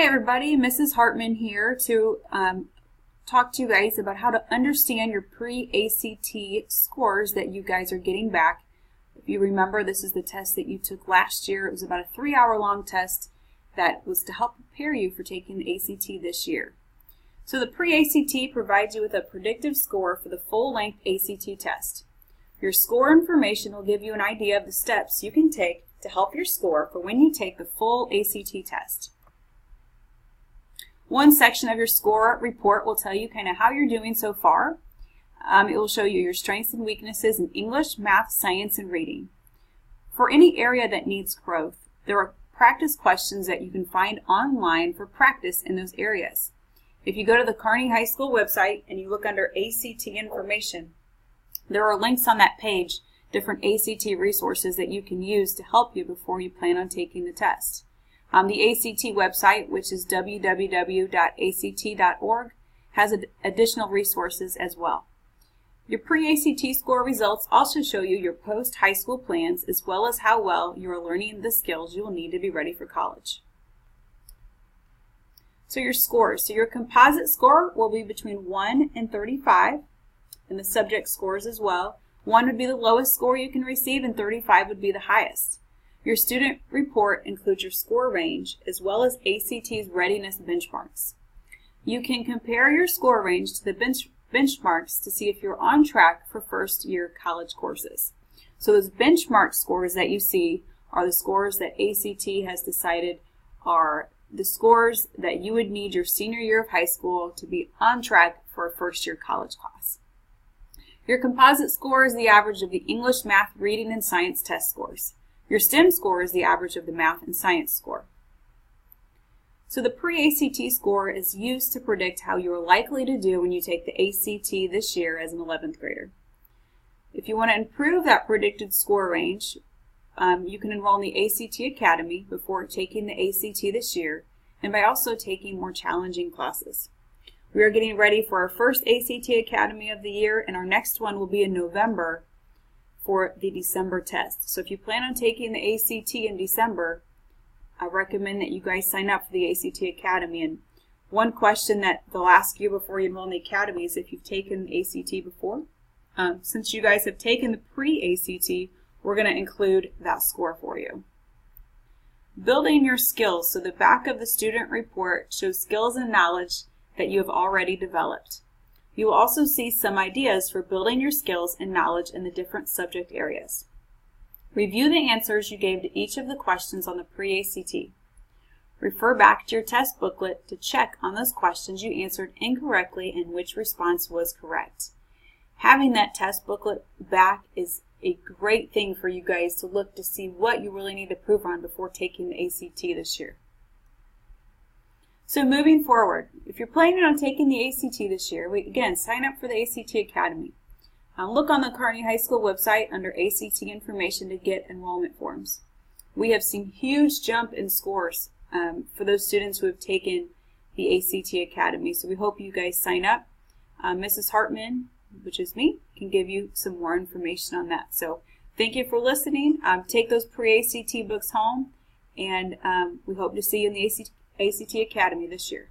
everybody, Mrs. Hartman here to talk to you guys about how to understand your pre-ACT scores that you guys are getting back. If you remember, this is the test that you took last year. It was about a 3-hour-long test that was to help prepare you for taking the ACT this year. So the pre-ACT provides you with a predictive score for the full-length ACT test. Your score information will give you an idea of the steps you can take to help your score for when you take the full ACT test. One section of your score report will tell you kind of how you're doing so far. It will show you your strengths and weaknesses in English, math, science, and reading. For any area that needs growth, there are practice questions that you can find online for practice in those areas. If you go to the Kearney High School website and you look under ACT information, there are links on that page, different ACT resources that you can use to help you before you plan on taking the test. The ACT website, which is www.act.org, has additional resources as well. Your pre-ACT score results also show you your post-high school plans as well as how well you are learning the skills you will need to be ready for college. So your scores. So your composite score will be between 1 and 35, and the subject scores as well. 1 would be the lowest score you can receive, and 35 would be the highest. Your student report includes your score range as well as ACT's readiness benchmarks. You can compare your score range to the benchmarks to see if you're on track for first-year college courses. So those benchmark scores that you see are the scores that ACT has decided are the scores that you would need your senior year of high school to be on track for a first-year college class. Your composite score is the average of the English, math, reading, and science test scores. Your STEM score is the average of the math and science score. So the pre-ACT score is used to predict how you are likely to do when you take the ACT this year as an 11th grader. If you want to improve that predicted score range, you can enroll in the ACT Academy before taking the ACT this year and by also taking more challenging classes. We are getting ready for our first ACT Academy of the year, and our next one will be in November for the December test. So if you plan on taking the ACT in December, I recommend that you guys sign up for the ACT Academy. And one question that they'll ask you before you enroll in the Academy is if you've taken the ACT before. Since you guys have taken the pre-ACT, we're going to include that score for you. Building your skills. So the back of the student report shows skills and knowledge that you have already developed. You will also see some ideas for building your skills and knowledge in the different subject areas. Review the answers you gave to each of the questions on the pre-ACT. Refer back to your test booklet to check on those questions you answered incorrectly and which response was correct. Having that test booklet back is a great thing for you guys to look to see what you really need to improve on before taking the ACT this year. So moving forward, if you're planning on taking the ACT this year, again, sign up for the ACT Academy. Look on the Kearney High School website under ACT information to get enrollment forms. We have seen huge jump in scores for those students who have taken the ACT Academy. So we hope you guys sign up. Mrs. Hartman, which is me, can give you some more information on that. So thank you for listening. Take those pre-ACT books home, and we hope to see you in the ACT Academy this year.